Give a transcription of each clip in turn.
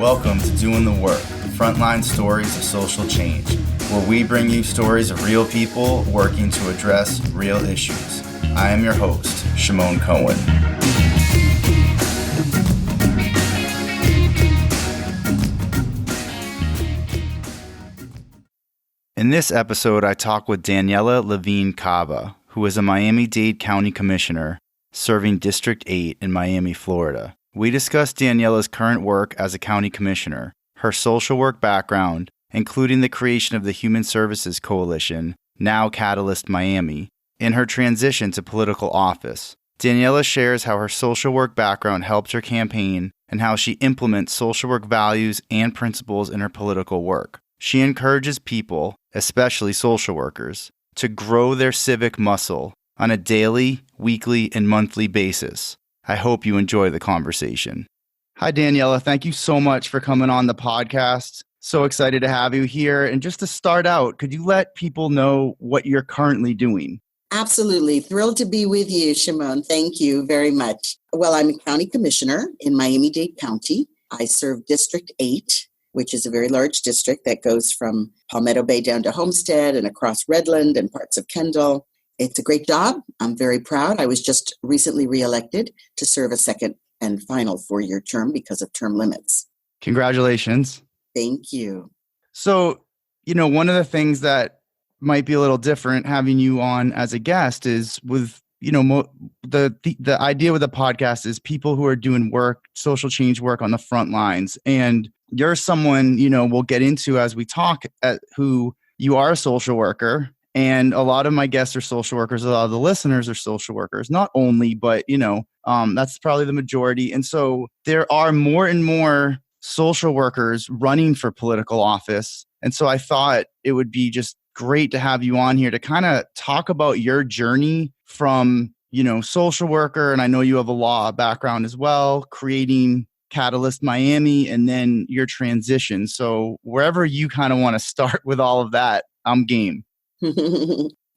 Welcome to Doing the Work, Frontline Stories of Social Change, where we bring you stories of real people working to address real issues. I am your host, Shimon Cohen. In this episode, I talk with Daniella Levine Cava, who is a Miami-Dade County Commissioner serving District 8 in Miami, Florida. We discuss Daniella's current work as a county commissioner, her social work background, including the creation of the Human Services Coalition, now Catalyst Miami, and her transition to political office. Daniella shares how her social work background helped her campaign and how she implements social work values and principles in her political work. She encourages people, especially social workers, to grow their civic muscle on a daily, weekly, and monthly basis. I hope you enjoy the conversation. Hi, Daniella. Thank you so much for coming on the podcast. So excited to have you here. And just to start out, could you let people know what you're currently doing? Absolutely. Thrilled to be with you, Shimon. Thank you very much. Well, I'm a county commissioner in Miami-Dade County. I serve District 8, which is a very large district that goes from Palmetto Bay down to Homestead and across Redland and parts of Kendall. It's a great job. I'm very proud. I was just recently reelected to serve a second and final 4-year term because of term limits. Congratulations. Thank you. So, one of the things that might be a little different having you on as a guest is with, the idea with the podcast is people who are doing work, social change work on the front lines. And you're someone, we'll get into as we talk who you are a social worker. And a lot of my guests are social workers. A lot of the listeners are social workers, not only, but, that's probably the majority. And so there are more and more social workers running for political office. And so I thought it would be just great to have you on here to kind of talk about your journey from, social worker. And I know you have a law background as well, creating Catalyst Miami, and then your transition. So wherever you kind of want to start with all of that, I'm game.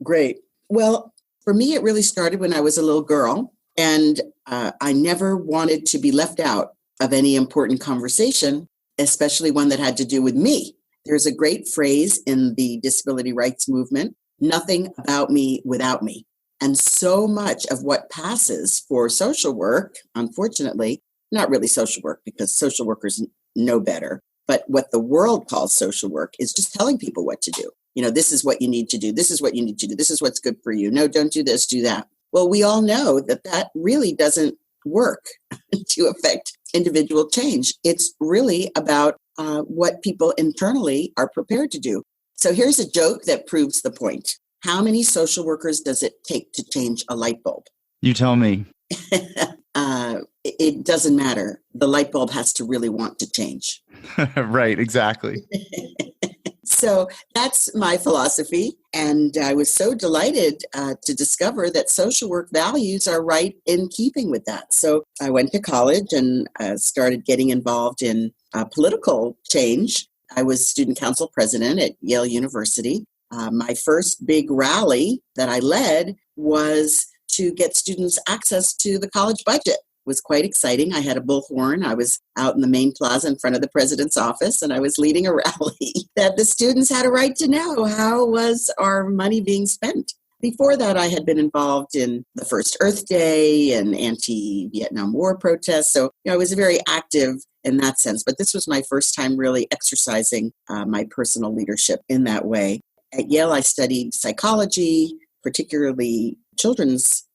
Great. Well, for me, it really started when I was a little girl, and I never wanted to be left out of any important conversation, especially one that had to do with me. There's a great phrase in the disability rights movement, nothing about me without me. And so much of what passes for social work, unfortunately, not really social work because social workers know better, but what the world calls social work is just telling people what to do. This is what you need to do. This is what you need to do. This is what's good for you. No, don't do this, do that. Well, we all know that really doesn't work to affect individual change. It's really about what people internally are prepared to do. So here's a joke that proves the point. How many social workers does it take to change a light bulb? You tell me. It doesn't matter. The light bulb has to really want to change. Right, exactly. So that's my philosophy. And I was so delighted to discover that social work values are right in keeping with that. So I went to college and started getting involved in political change. I was student council president at Yale University. My first big rally that I led was to get students access to the college budget. Was quite exciting. I had a bullhorn. I was out in the main plaza in front of the president's office, and I was leading a rally that the students had a right to know how was our money being spent. Before that, I had been involved in the first Earth Day and anti-Vietnam War protests. So I was very active in that sense. But this was my first time really exercising my personal leadership in that way. At Yale, I studied psychology, particularly children's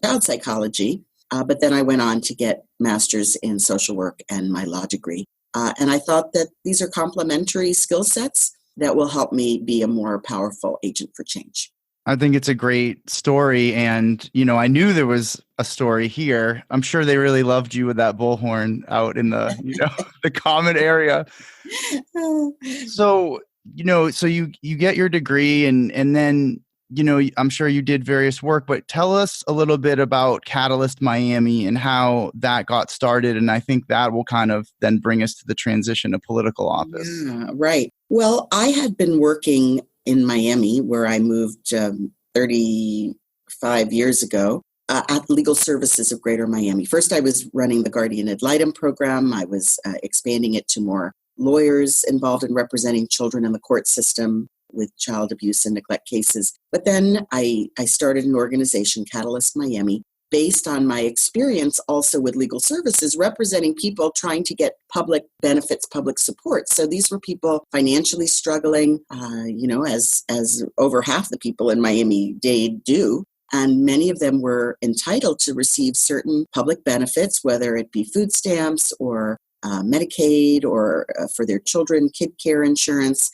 child psychology. But then I went on to get master's in social work and my law degree. And I thought that these are complementary skill sets that will help me be a more powerful agent for change. I think it's a great story. And, I knew there was a story here. I'm sure they really loved you with that bullhorn out in the, the common area. So, so you get your degree and then, I'm sure you did various work, but tell us a little bit about Catalyst Miami and how that got started. And I think that will kind of then bring us to the transition to political office. Yeah, right. Well, I had been working in Miami where I moved 35 years ago. at Legal Services of Greater Miami. First, I was running the Guardian Ad Litem program. I was expanding it to more lawyers involved in representing children in the court system with child abuse and neglect cases. But then I started an organization, Catalyst Miami, based on my experience also with legal services, representing people trying to get public benefits, public support. So these were people financially struggling, as over half the people in Miami-Dade do. And many of them were entitled to receive certain public benefits, whether it be food stamps or Medicaid or for their children, kid care insurance,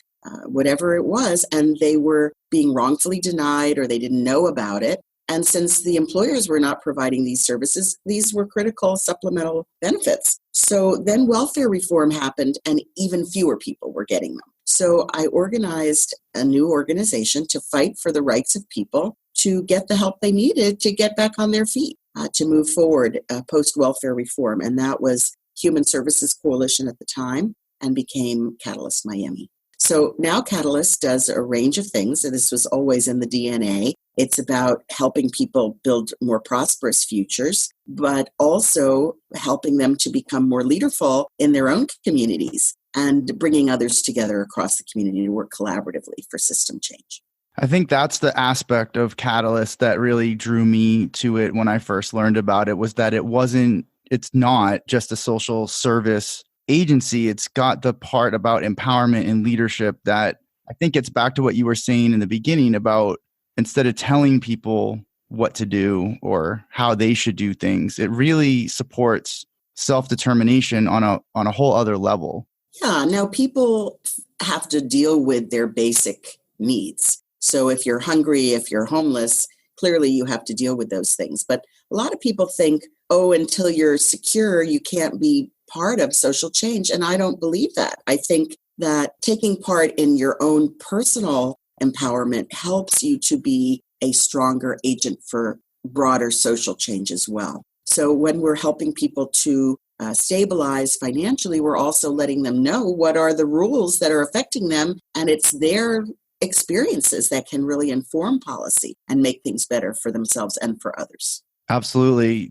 whatever it was. And they were being wrongfully denied or they didn't know about it. And since the employers were not providing these services, these were critical supplemental benefits. So then welfare reform happened and even fewer people were getting them. So I organized a new organization to fight for the rights of people to get the help they needed to get back on their feet, to move forward post-welfare reform. And that was Human Services Coalition at the time and became Catalyst Miami. So now Catalyst does a range of things. And this was always in the DNA. It's about helping people build more prosperous futures, but also helping them to become more leaderful in their own communities and bringing others together across the community to work collaboratively for system change. I think that's the aspect of Catalyst that really drew me to it when I first learned about it, was that it's not just a social service agency. It's got the part about empowerment and leadership that I think gets back to what you were saying in the beginning about instead of telling people what to do or how they should do things, it really supports self-determination on a whole other level. Yeah, now people have to deal with their basic needs. So if you're hungry, if you're homeless, clearly you have to deal with those things. But a lot of people think, until you're secure, you can't be part of social change. And I don't believe that. I think that taking part in your own personal empowerment helps you to be a stronger agent for broader social change as well. So when we're helping people to stabilize financially, we're also letting them know what are the rules that are affecting them. And it's their experiences that can really inform policy and make things better for themselves and for others. Absolutely.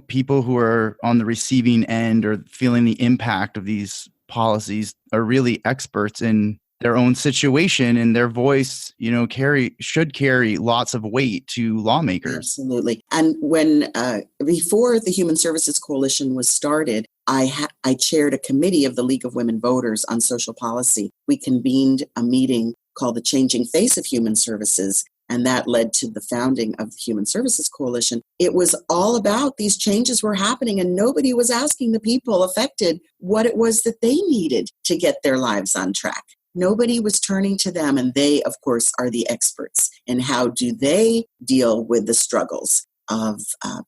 People who are on the receiving end or feeling the impact of these policies are really experts in their own situation, and their voice, should carry lots of weight to lawmakers. Absolutely. And when before the Human Services Coalition was started, I chaired a committee of the League of Women Voters on social policy. We convened a meeting called the Changing Face of Human Services, and that led to the founding of the Human Services Coalition. It was all about these changes were happening, and nobody was asking the people affected what it was that they needed to get their lives on track. Nobody was turning to them, and they, of course, are the experts in how do they deal with the struggles of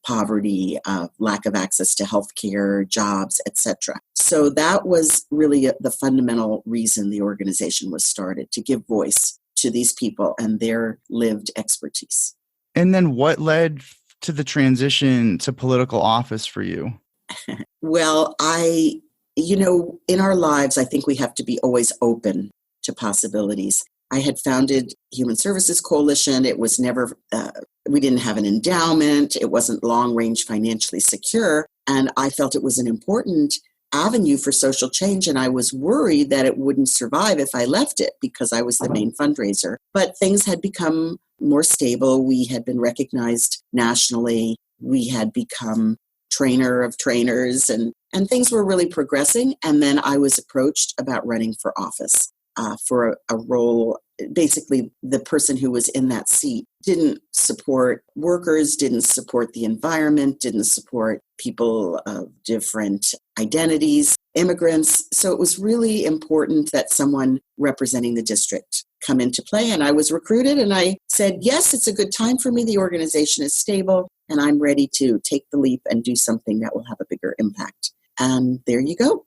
poverty, lack of access to healthcare, jobs, etc. So that was really the fundamental reason the organization was started, to give voice to these people and their lived expertise. And then what led to the transition to political office for you? Well, in our lives, I think we have to be always open to possibilities. I had founded Human Services Coalition. It was never, we didn't have an endowment. It wasn't long-range financially secure. And I felt it was an important avenue for social change. And I was worried that it wouldn't survive if I left it because I was the main fundraiser. But things had become more stable. We had been recognized nationally. We had become trainer of trainers and things were really progressing. And then I was approached about running for office for a role. Basically, the person who was in that seat didn't support workers, didn't support the environment, didn't support people of different identities, immigrants. So it was really important that someone representing the district come into play. And I was recruited and I said, yes, it's a good time for me. The organization is stable and I'm ready to take the leap and do something that will have a bigger impact. And there you go.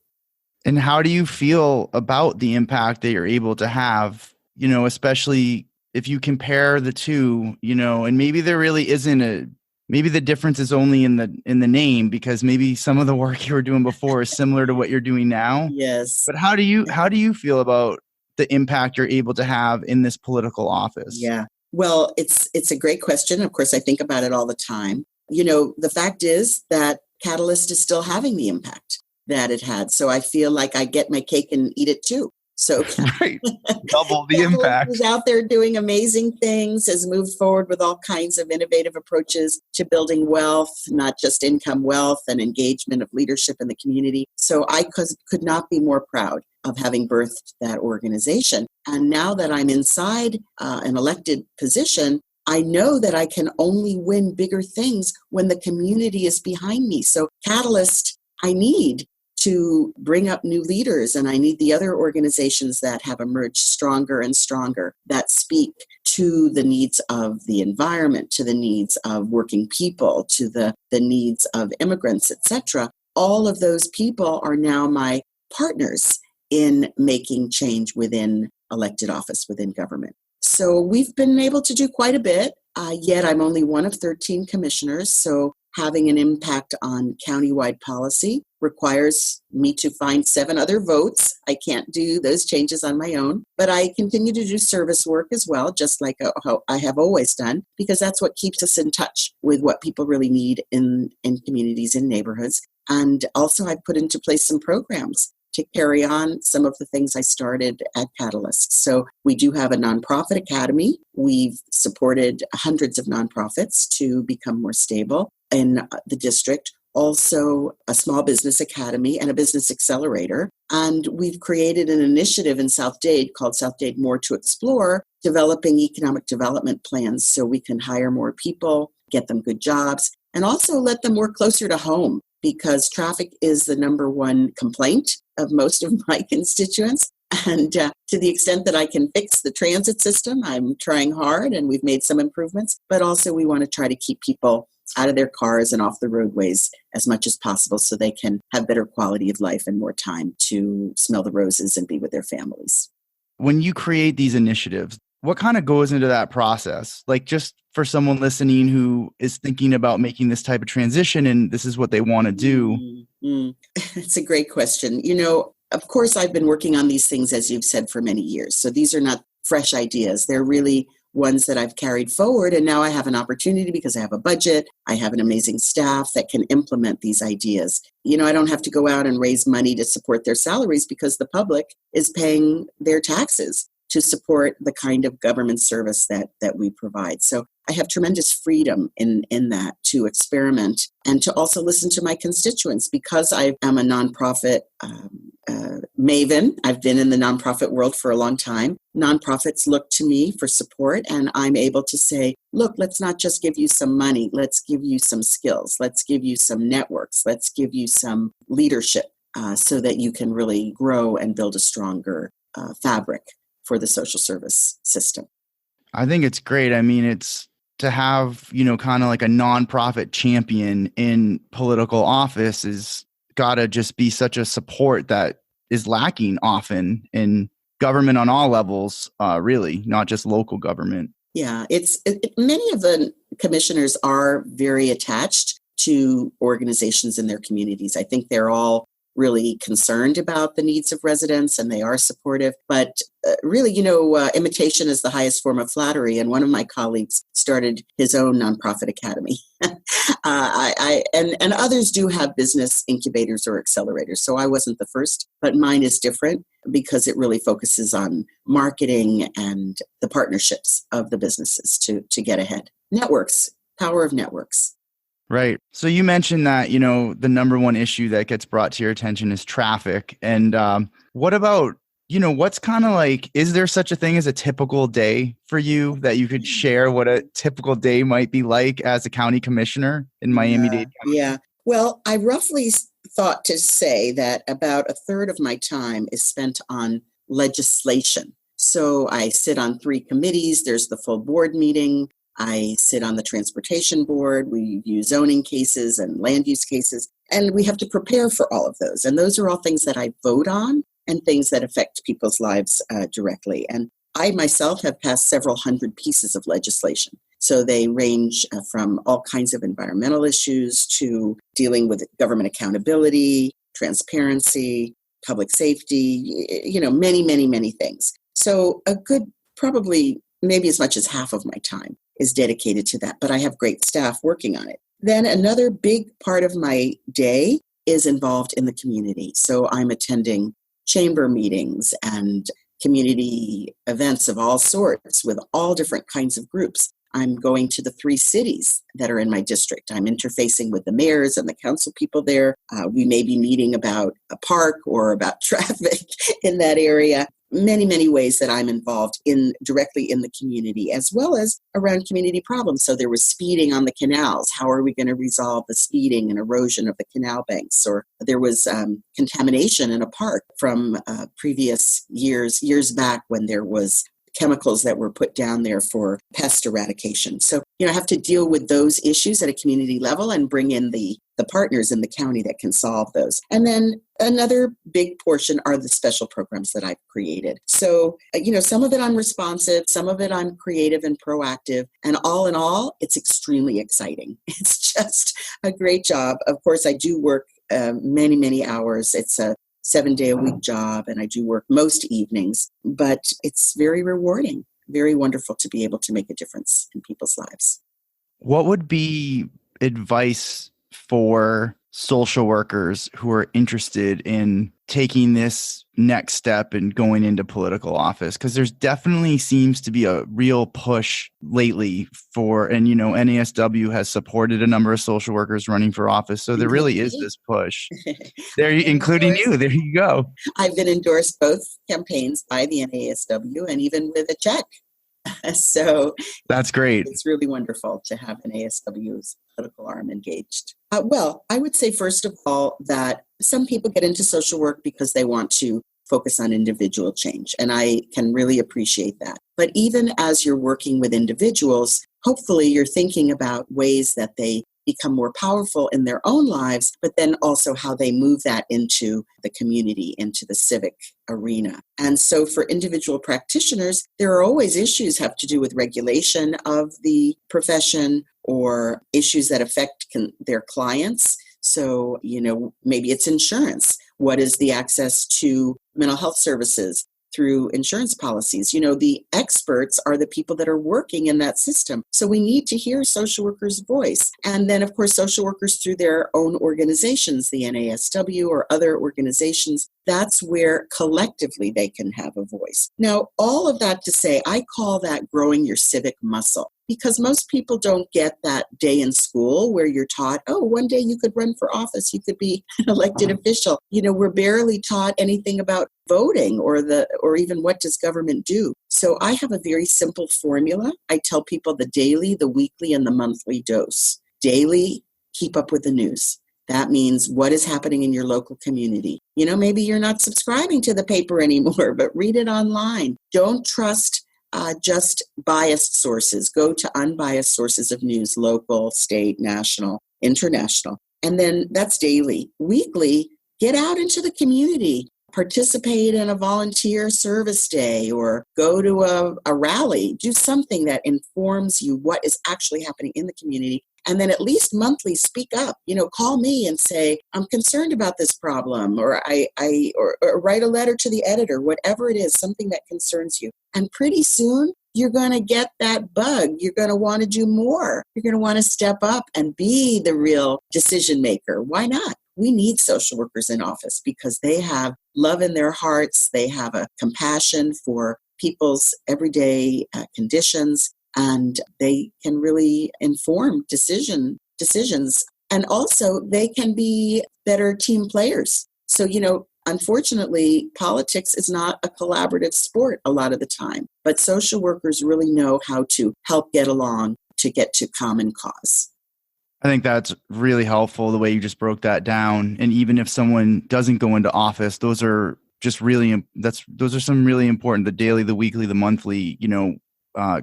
And how do you feel about the impact that you're able to have, especially if you compare the two, and maybe there really isn't maybe the difference is only in the name, because maybe some of the work you were doing before is similar to what you're doing now. Yes. But how do you feel about the impact you're able to have in this political office? Yeah. Well, it's a great question. Of course, I think about it all the time. the fact is that Catalyst is still having the impact that it had. So I feel like I get my cake and eat it too. So Right. Double the Catalyst impact. is out there doing amazing things, has moved forward with all kinds of innovative approaches to building wealth, not just income wealth and engagement of leadership in the community. So I could not be more proud of having birthed that organization. And now that I'm inside an elected position, I know that I can only win bigger things when the community is behind me. So Catalyst, I need to bring up new leaders, and I need the other organizations that have emerged stronger and stronger that speak to the needs of the environment, to the needs of working people, to the needs of immigrants, etc. All of those people are now my partners in making change within elected office, within government. So we've been able to do quite a bit, yet I'm only one of 13 commissioners, so having an impact on countywide policy requires me to find 7 other votes. I can't do those changes on my own, but I continue to do service work as well, just like how I have always done, because that's what keeps us in touch with what people really need in communities and neighborhoods. And also I've put into place some programs to carry on some of the things I started at Catalyst. So we do have a nonprofit academy. We've supported hundreds of nonprofits to become more stable in the district. Also a small business academy and a business accelerator. And we've created an initiative in South Dade called South Dade More to Explore, developing economic development plans so we can hire more people, get them good jobs, and also let them work closer to home, because traffic is the number one complaint of most of my constituents. And to the extent that I can fix the transit system, I'm trying hard, and we've made some improvements. But also we want to try to keep people out of their cars and off the roadways as much as possible so they can have better quality of life and more time to smell the roses and be with their families. When you create these initiatives, what kind of goes into that process? Like, just for someone listening who is thinking about making this type of transition and this is what they want to do. It's a great question. Of course, I've been working on these things, as you've said, for many years. So these are not fresh ideas. They're really ones that I've carried forward. And now I have an opportunity because I have a budget. I have an amazing staff that can implement these ideas. I don't have to go out and raise money to support their salaries because the public is paying their taxes to support the kind of government service that we provide. So I have tremendous freedom in that to experiment and to also listen to my constituents, because I am a nonprofit maven. I've been in the nonprofit world for a long time. Nonprofits look to me for support, and I'm able to say, look, let's not just give you some money. Let's give you some skills. Let's give you some networks. Let's give you some leadership so that you can really grow and build a stronger fabric for the social service system. I think it's great. I mean, it's to have, kind of like a nonprofit champion in political office is got to just be such a support that is lacking often in government on all levels, really, not just local government. Yeah, many of the commissioners are very attached to organizations in their communities. I think they're all really concerned about the needs of residents, and they are supportive. But really, imitation is the highest form of flattery. And one of my colleagues started his own nonprofit academy. And others do have business incubators or accelerators. So I wasn't the first, but mine is different because it really focuses on marketing and the partnerships of the businesses to get ahead. Networks, power of networks. Right. So you mentioned that, the number one issue that gets brought to your attention is traffic. And what about, what's kind of like, is there such a thing as a typical day for you that you could share what a typical day might be like as a county commissioner in Miami-Dade County? Yeah. Well, I roughly thought to say that about a third of my time is spent on legislation. So I sit on 3 committees. There's the full board meeting. I sit on the transportation board. We review zoning cases and land use cases, and we have to prepare for all of those. And those are all things that I vote on and things that affect people's lives directly. And I myself have passed several hundred pieces of legislation. So they range from all kinds of environmental issues to dealing with government accountability, transparency, public safety, many, many, many things. So a good, probably maybe as much as half of my time is dedicated to that, but I have great staff working on it. Then another big part of my day is involved in the community. So I'm attending chamber meetings and community events of all sorts with all different kinds of groups. I'm going to the 3 cities that are in my district. I'm interfacing with the mayors and the council people there. We may be meeting about a park or about traffic in that area. Many, many ways that I'm involved directly in the community, as well as around community problems. So there was speeding on the canals. How are we going to resolve the speeding and erosion of the canal banks? Or there was contamination in a park from previous years back when there was chemicals that were put down there for pest eradication. So, I have to deal with those issues at a community level and bring in the partners in the county that can solve those. And then another big portion are the special programs that I've created. So, some of it I'm responsive, some of it I'm creative and proactive, and all in all, it's extremely exciting. It's just a great job. Of course, I do work many, many hours. It's a 7-day-a-week job, and I do work most evenings, but it's very rewarding, very wonderful to be able to make a difference in people's lives. What would be advice for social workers who are interested in taking this next step and going into political office? Because there's definitely seems to be a real push lately and NASW has supported a number of social workers running for office. So there really is this push. There, including you. There you go. I've been endorsed both campaigns by the NASW and even with a check. So that's great. It's really wonderful to have NASW's political arm engaged. Well, I would say, first of all, that some people get into social work because they want to focus on individual change, and I can really appreciate that. But even as you're working with individuals, hopefully you're thinking about ways that they become more powerful in their own lives, but then also how they move that into the community, into the civic arena. And so for individual practitioners, there are always issues have to do with regulation of the profession or issues that affect their clients. So, maybe it's insurance. What is the access to mental health services through insurance policies? The experts are the people that are working in that system. So we need to hear social workers' voice. And then, of course, social workers through their own organizations, the NASW or other organizations, that's where collectively they can have a voice. Now, all of that to say, I call that growing your civic muscle. Because most people don't get that day in school where you're taught, one day you could run for office, you could be an elected official. We're barely taught anything about voting or even what does government do. So I have a very simple formula. I tell people the daily, the weekly, and the monthly dose. Daily, keep up with the news. That means what is happening in your local community. Maybe you're not subscribing to the paper anymore, but read it online. Don't trust just biased sources. Go to unbiased sources of news, local, state, national, international. And then that's daily. Weekly, get out into the community. Participate in a volunteer service day or go to a rally. Do something that informs you what is actually happening in the community. And then at least monthly, speak up. Call me and say, I'm concerned about this problem, or or write a letter to the editor, whatever it is, something that concerns you. And pretty soon, you're going to get that bug. You're going to want to do more. You're going to want to step up and be the real decision maker. Why not? We need social workers in office because they have love in their hearts. They have a compassion for people's everyday conditions. And they can really inform decisions. And also, they can be better team players. So, unfortunately, politics is not a collaborative sport a lot of the time. But social workers really know how to help get along to get to common cause. I think that's really helpful, the way you just broke that down. And even if someone doesn't go into office, those are some really important, the daily, the weekly, the monthly,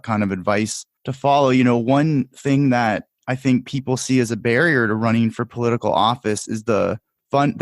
kind of advice to follow. One thing that I think people see as a barrier to running for political office is the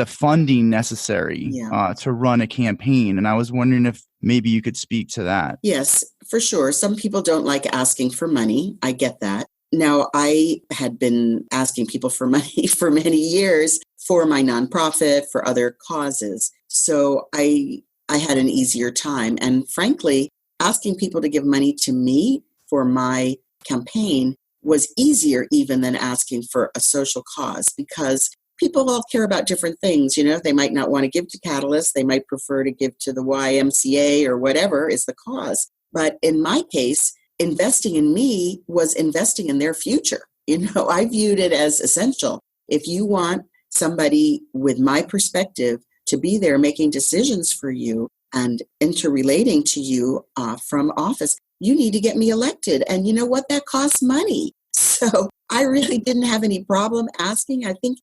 funding necessary to run a campaign. And I was wondering if maybe you could speak to that. Yes, for sure. Some people don't like asking for money. I get that. Now, I had been asking people for money for many years for my nonprofit, for other causes. So I had an easier time. And frankly, asking people to give money to me for my campaign was easier even than asking for a social cause, because people all care about different things. They might not want to give to Catalyst. They might prefer to give to the YMCA or whatever is the cause. But in my case, investing in me was investing in their future. I viewed it as essential. If you want somebody with my perspective to be there making decisions for you and interrelating to you from office, you need to get me elected. And you know what? That costs money. So I really didn't have any problem asking. I think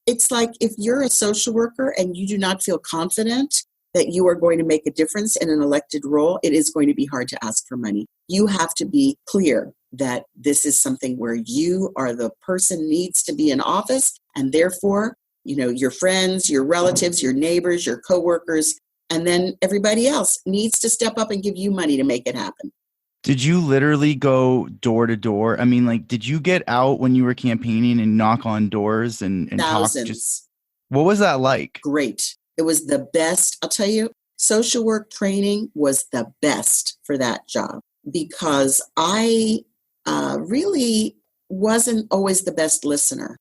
if you're a social worker and you do not feel confident that you are going to make a difference in an elected role, it is going to be hard to ask for money. You have to be clear that this is something where you are the person needs to be in office, and therefore, your friends, your relatives, your neighbors, your coworkers, and then everybody else needs to step up and give you money to make it happen. Did you literally go door to door? I mean, like, did you get out when you were campaigning and knock on doors and Thousands. talk? What was that like? Great. It was the best. I'll tell you, social work training was the best for that job, because I really wasn't always the best listener.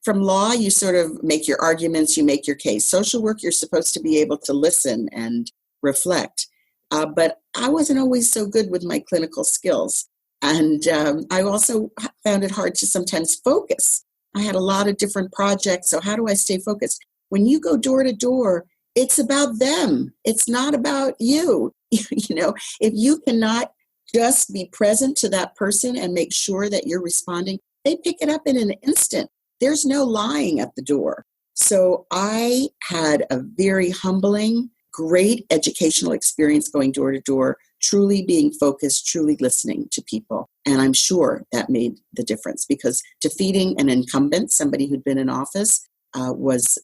From law, you sort of make your arguments, you make your case. Social work, you're supposed to be able to listen and reflect. But I wasn't always so good with my clinical skills. And I also found it hard to sometimes focus. I had a lot of different projects, so how do I stay focused? When you go door to door, it's about them. It's not about you. If you cannot just be present to that person and make sure that you're responding, they pick it up in an instant. There's no lying at the door. So I had a very humbling, great educational experience going door to door, truly being focused, truly listening to people. And I'm sure that made the difference, because defeating an incumbent, somebody who'd been in office, was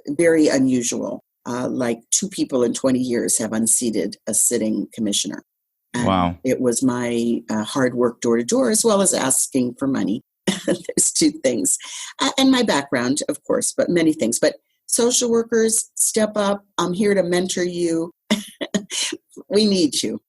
very unusual. Like 2 people in 20 years have unseated a sitting commissioner. And wow. It was my hard work door to door, as well as asking for money. There's 2 things. And my background, of course, but many things. But social workers, step up. I'm here to mentor you. We need you.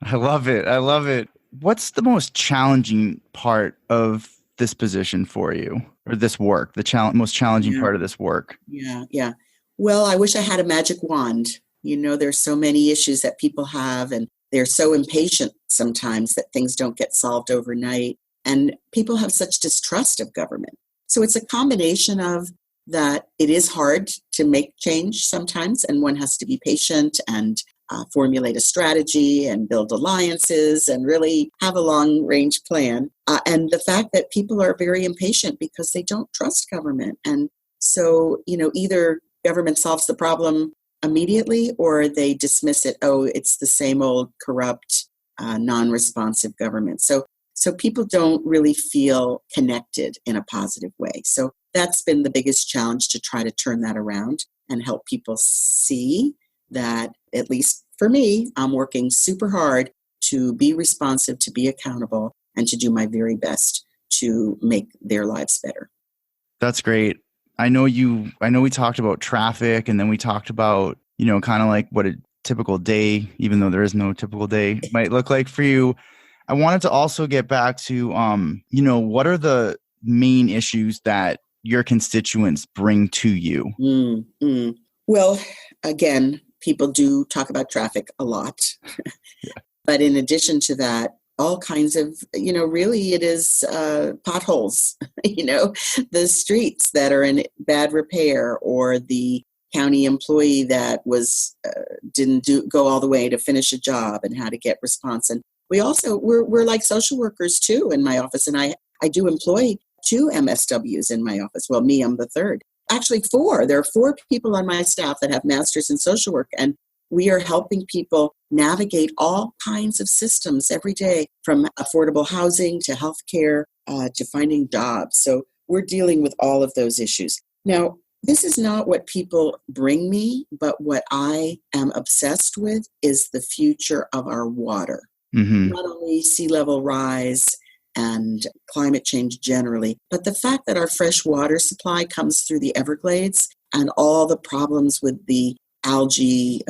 I love it. What's the most challenging part of this position for you, or this work, the most challenging part of this work? Yeah. Well, I wish I had a magic wand. There's so many issues that people have, and they're so impatient sometimes that things don't get solved overnight. And people have such distrust of government. So it's a combination of that. It is hard to make change sometimes, and one has to be patient and formulate a strategy and build alliances and really have a long-range plan. And the fact that people are very impatient because they don't trust government. And so, either government solves the problem immediately, or they dismiss it. Oh, it's the same old corrupt, non-responsive government. So people don't really feel connected in a positive way. So that's been the biggest challenge, to try to turn that around and help people see that, at least for me, I'm working super hard to be responsive, to be accountable, and to do my very best to make their lives better. That's great. I know we talked about traffic, and then we talked about, kind of like what a typical day, even though there is no typical day, might look like for you. I wanted to also get back to, what are the main issues that your constituents bring to you? Well, again, people do talk about traffic a lot. Yeah. But in addition to that, all kinds of, really it is potholes, the streets that are in bad repair, or the county employee that didn't go all the way to finish a job and how to get response. And we're like social workers too in my office. And I do employ 2 MSWs in my office. Well, I'm the 3rd. Actually 4. There are 4 people on my staff that have masters in social work. And we are helping people navigate all kinds of systems every day, from affordable housing to healthcare to finding jobs. So we're dealing with all of those issues. Now, this is not what people bring me, but what I am obsessed with is the future of our water. Mm-hmm. Not only sea level rise and climate change generally, but the fact that our fresh water supply comes through the Everglades, and all the problems with the algae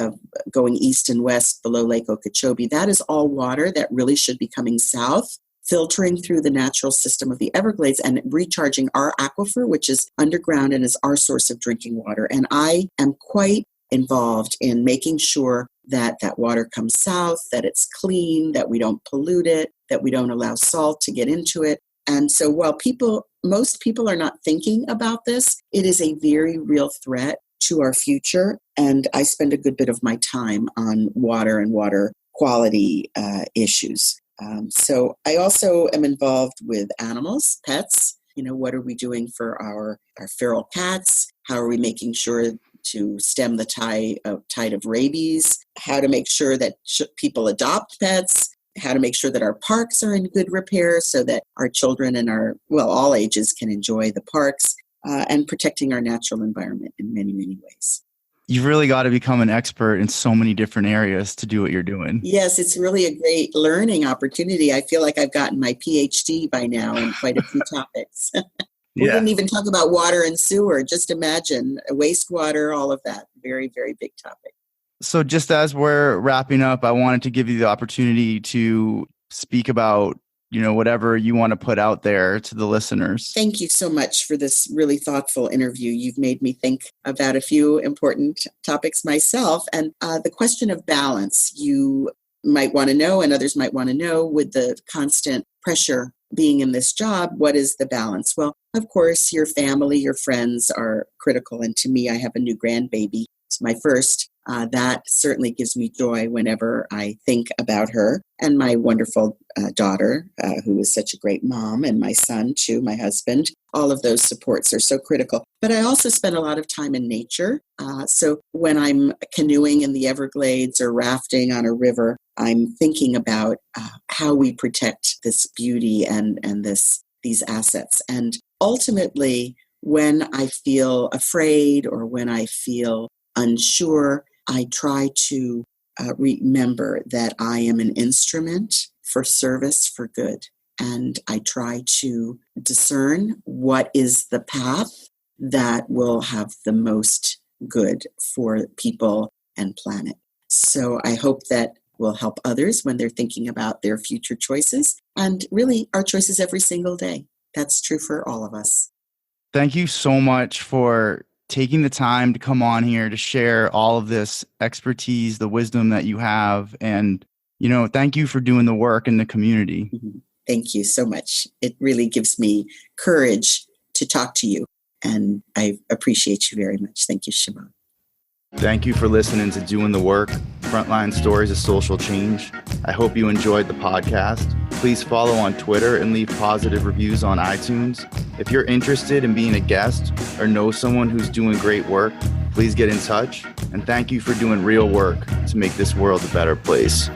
going east and west below Lake Okeechobee, that is all water that really should be coming south filtering through the natural system of the Everglades and recharging our aquifer, which is underground and is our source of drinking water. And I am quite involved in making sure that that water comes south, that it's clean, that we don't pollute it, that we don't allow salt to get into it. And so while most people are not thinking about this, it is a very real threat to our future. And I spend a good bit of my time on water and water quality issues. So I also am involved with animals, pets. What are we doing for our feral cats? How are we making sure to stem the tide of rabies? How to make sure that people adopt pets? How to make sure that our parks are in good repair so that our children and all ages can enjoy the parks, and protecting our natural environment in many, many ways. You've really got to become an expert in so many different areas to do what you're doing. Yes, it's really a great learning opportunity. I feel like I've gotten my PhD by now in quite a few topics. We didn't even talk about water and sewer. Just imagine wastewater, all of that. Very, very big topic. So just as we're wrapping up, I wanted to give you the opportunity to speak about, whatever you want to put out there to the listeners. Thank you so much for this really thoughtful interview. You've made me think about a few important topics myself. And the question of balance, you might want to know, and others might want to know, with the constant pressure being in this job, what is the balance? Well, of course, your family, your friends are critical. And to me, I have a new grandbaby. It's my first. That certainly gives me joy whenever I think about her, and my wonderful daughter, who is such a great mom, and my son too, my husband. All of those supports are so critical. But I also spend a lot of time in nature. So when I'm canoeing in the Everglades or rafting on a river, I'm thinking about how we protect this beauty and these assets. And ultimately, when I feel afraid or when I feel unsure, I try to remember that I am an instrument for service for good. And I try to discern what is the path that will have the most good for people and planet. So I hope that will help others when they're thinking about their future choices, and really our choices every single day. That's true for all of us. Thank you so much for taking the time to come on here to share all of this expertise, the wisdom that you have. And, thank you for doing the work in the community. Mm-hmm. Thank you so much. It really gives me courage to talk to you. And I appreciate you very much. Thank you, Shimon. Thank you for listening to Doing the Work, Frontline Stories of Social Change. I hope you enjoyed the podcast. Please follow on Twitter and leave positive reviews on iTunes. If you're interested in being a guest or know someone who's doing great work, please get in touch. And thank you for doing real work to make this world a better place.